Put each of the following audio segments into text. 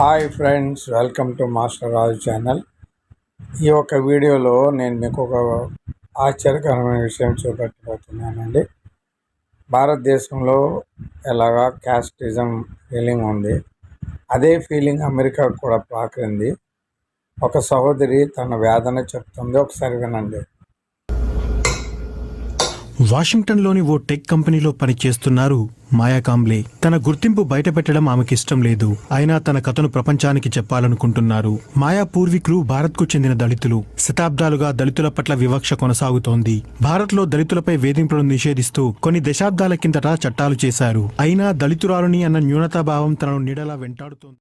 Hi friends, welcome to master Raju channel. ఈ ఒక వీడియోలో నేను మీకు ఒక ఆశ్చర్యకరమైన విషయం చూపెట్టబోతున్నానండి. భారతదేశంలో ఎలాగా క్యాస్టిజం ఫీలింగ్ ఉంది, అదే ఫీలింగ్ అమెరికా కూడా పాకింది. ఒక సహోదరి తన వేదన చెప్తుంది, ఒకసారి వినండి. వాషింగ్టన్లోని ఓ టెక్ కంపెనీలో పనిచేస్తున్నారు మాయా కాంబ్లే. తన గుర్తింపు బయటపెట్టడం ఆమెకిష్టం లేదు. అయినా తన కథను ప్రపంచానికి చెప్పాలనుకుంటున్నారు. మాయా పూర్వీకులు భారత్కు చెందిన దళితులు. శతాబ్దాలుగా దళితుల పట్ల వివక్ష కొనసాగుతోంది. భారత్లో దళితులపై వేధింపులను నిషేధిస్తూ కొన్ని దశాబ్దాల కిందట చట్టాలు చేశారు. అయినా దళితురాలుని అన్న న్యూనతాభావం తనను నీడలా వెంటాడుతోంది.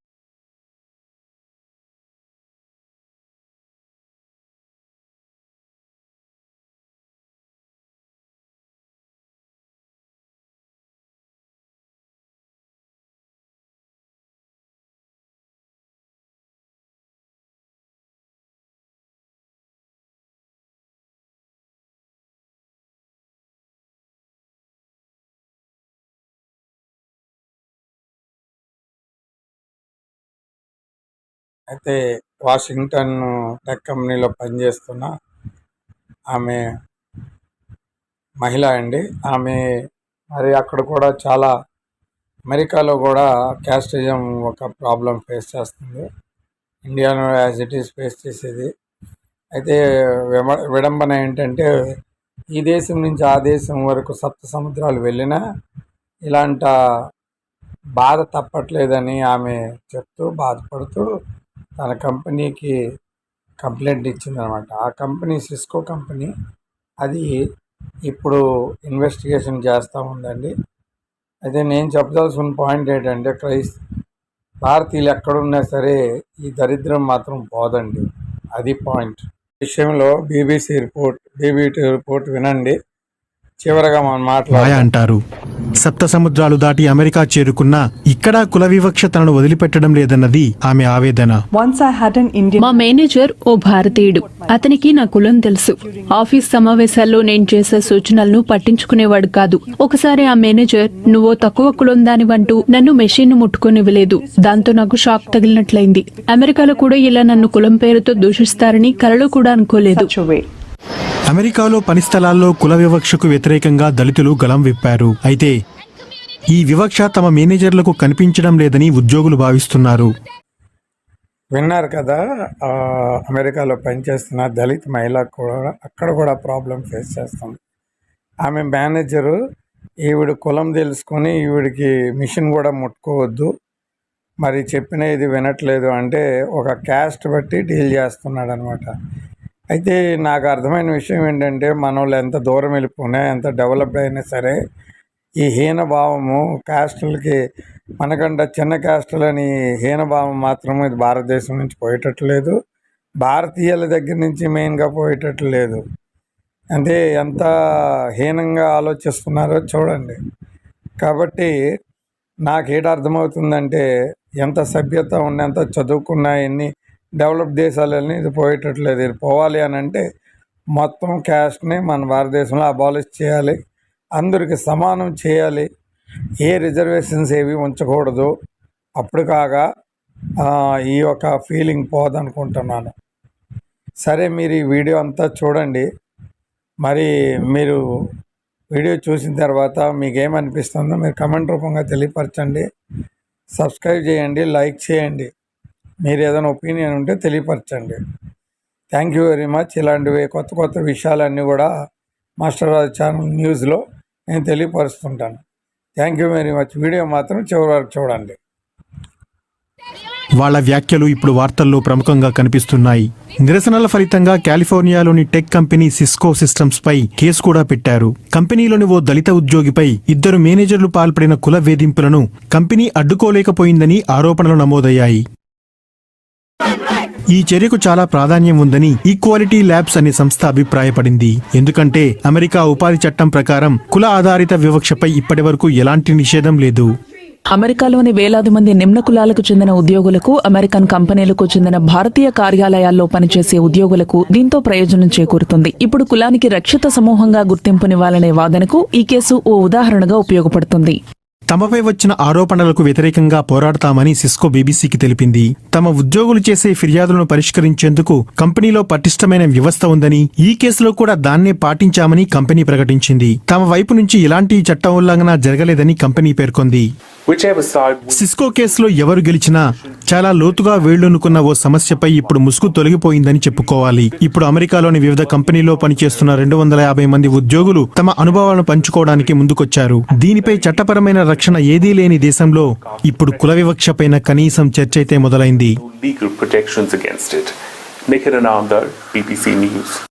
అయితే వాషింగ్టన్ టెక్ కంపెనీలో పనిచేస్తున్న ఆమె మహిళ అండి. ఆమె మరి అక్కడ కూడా చాలా అమెరికాలో కూడా క్యాస్టిజం ఒక ప్రాబ్లం ఫేస్ చేస్తుంది. ఇండియాలో యాజ్ ఇట్ ఈస్ ఫేస్ చేసేది. అయితే విడంబన ఏంటంటే, ఈ దేశం నుంచి ఆ దేశం వరకు సప్త సముద్రాలు వెళ్ళినా ఇలాంటి బాధ తప్పట్లేదని ఆమె చెప్తూ బాధపడుతూ తన కంపెనీకి కంప్లైంట్ ఇచ్చిందనమాట. ఆ కంపెనీ సిస్కో కంపెనీ, అది ఇప్పుడు ఇన్వెస్టిగేషన్ చేస్తూ ఉందండి. అయితే నేను చెప్పదలసిన పాయింట్ ఏంటంటే, భారతీయులు ఎక్కడున్నా సరే ఈ దరిద్రం మాత్రం పోదండి. అది పాయింట్. విషయంలో బీబీటీ రిపోర్ట్ వినండి. చివరగా మనం మాట్లాడాలి అంటారు. సప్త సముద్రాలు దాటి అమెరికా చేరుకున్నా ఇక్కడా కుల వివక్ష తనను వదిలిపెట్టడం లేదన్నది ఆమె ఆవేదన. మా మేనేజర్ ఓ భారతీయుడు. అతనికి నా కులం తెలుసు. ఆఫీస్ సమావేశాల్లో నేను చేసే సూచనలను పట్టించుకునేవాడు కాదు. ఒకసారి ఆ మేనేజర్ నువ్వో తక్కువ కులం దానివంటూ నన్ను మెషిన్ ముట్టుకోనివ్వలేదు. దాంతో నాకు షాక్ తగిలినట్లయింది. అమెరికాలో కూడా ఇలా నన్ను కులం పేరుతో దూషిస్తారని కలలో కూడా అనుకోలేదు. అమెరికాలో పని స్థలాల్లో కుల వివక్షకు వ్యతిరేకంగా దళితులు గళం విప్పారు. అయితే ఈ వివక్ష తమ మేనేజర్లకు కనిపించడం లేదని ఉద్యోగులు భావిస్తున్నారు. విన్నారు కదా, అమెరికాలో పనిచేస్తున్న దళిత మహిళ కూడా అక్కడ కూడా ప్రాబ్లం ఫేస్ చేస్తుంది. ఆమె మేనేజరు ఈవిడ కులం తెలుసుకొని ఈవిడికి మిషన్ కూడా ముట్టుకోవద్దు, మరి చెప్పిన ఇది వినట్లేదు అంటే ఒక క్యాస్ట్ బట్టి డీల్ చేస్తున్నాడు అనమాట. అయితే నాకు అర్థమైన విషయం ఏంటంటే, మన వాళ్ళు ఎంత దూరం వెళ్ళిపోయినా, ఎంత డెవలప్డ్ అయినా సరే ఈ హీనభావము క్యాస్టులకి, మనకంటే చిన్న క్యాస్టులని హీనభావం మాత్రం ఇది భారతదేశం నుంచి పోయేటట్లేదు. భారతీయుల దగ్గర నుంచి మెయిన్గా పోయేటట్లేదు. అంటే ఎంత హీనంగా ఆలోచిస్తున్నారో చూడండి. కాబట్టి నాకేట అర్థమవుతుందంటే, ఎంత సభ్యత ఉన్న, ఎంత చదువుకున్నా, ఎన్ని డెవలప్ దేశాలని ఇది పోయేటట్లేదు. ఇది పోవాలి అని అంటే మొత్తం క్యాస్ట్ని మన భారతదేశంలో అబాలిష్ చేయాలి, అందరికి సమానం చేయాలి, ఏ రిజర్వేషన్స్ ఏవి ఉంచకూడదు. అప్పుడు కాగా ఈ యొక్క ఫీలింగ్ పోదనుకుంటున్నాను. సరే, మీరు ఈ వీడియో అంతా చూడండి. మరి మీరు వీడియో చూసిన తర్వాత మీకు ఏమనిపిస్తుందో మీరు కమెంట్ రూపంగా తెలియపరచండి. సబ్స్క్రైబ్ చేయండి, లైక్ చేయండి. మీరు ఏదైనా ఒపీనియన్ ఉంటే తెలియపరచండి. Thank you very much. ఇలాంటివి కొత్త కొత్త విషయాలన్నీ కూడా మాస్టర్ రాజు ఛానల్ న్యూస్లో నేను తెలియపరుస్తుంటాను. Thank you very much. Video మాత్రం చివరి వరకు చూడండి. వాళ్ళ వ్యాఖ్యలు ఇప్పుడు వార్తల్లో ప్రముఖంగా కనిపిస్తున్నాయి. నిరసనల ఫలితంగా కాలిఫోర్నియాలోని టెక్ కంపెనీ సిస్కో సిస్టమ్స్ పై కేసు కూడా పెట్టారు. కంపెనీలోని ఓ దళిత ఉద్యోగిపై 2 మేనేజర్లు పాల్పడిన కుల వేధింపులను కంపెనీ అడ్డుకోలేకపోయిందని ఆరోపణలు నమోదయ్యాయి. ఈ చర్యకు చాలా ప్రాధాన్యం ఉందని ఈక్వాలిటీ ల్యాబ్స్ అనే సంస్థ అభిప్రాయపడింది. ఎందుకంటే అమెరికా ఉపాధి చట్టం ప్రకారం కుల ఆధారిత వివక్షపై ఇప్పటివరకు ఎలాంటి నిషేధం లేదు. అమెరికాలోని వేలాది మంది నిమ్న కులాలకు చెందిన ఉద్యోగులకు, అమెరికన్ కంపెనీలకు చెందిన భారతీయ కార్యాలయాల్లో పనిచేసే ఉద్యోగులకు దీంతో ప్రయోజనం చేకూరుతుంది. ఇప్పుడు కులానికి రక్షిత సమూహంగా గుర్తింపునివ్వాలనే వాదనకు ఈ కేసు ఓ ఉదాహరణగా ఉపయోగపడుతుంది. తమపై వచ్చిన ఆరోపణలకు వ్యతిరేకంగా పోరాడతామని సిస్కో బీబీసీకి తెలిపింది. తమ ఉద్యోగులు చేసే ఫిర్యాదులను పరిష్కరించేందుకు కంపెనీలో పటిష్టమైన వ్యవస్థ ఉందని, ఈ కేసులో కూడా దాన్నే పాటించామని కంపెనీ ప్రకటించింది. తమ వైపు నుంచి ఎలాంటి చట్ట ఉల్లంఘన జరగలేదని కంపెనీ పేర్కొంది. సిస్కో కేసులో ఎవరు గెలిచినా చాలా లోతుగా వేళ్లూనుకున్న ఓ సమస్యపై ఇప్పుడు ముసుగు తొలగిపోయిందని చెప్పుకోవాలి. ఇప్పుడు అమెరికాలోని వివిధ కంపెనీల్లో పనిచేస్తున్న 250 మంది ఉద్యోగులు తమ అనుభవాలను పంచుకోవడానికి ముందుకొచ్చారు. దీనిపై చట్టపరమైన రక్షణ ఏదీ లేని దేశంలో ఇప్పుడు కుల వివక్షపైన కనీసం చర్చ అయితే మొదలైంది. Legal protections against it. Nikhil Anandar, BBC News.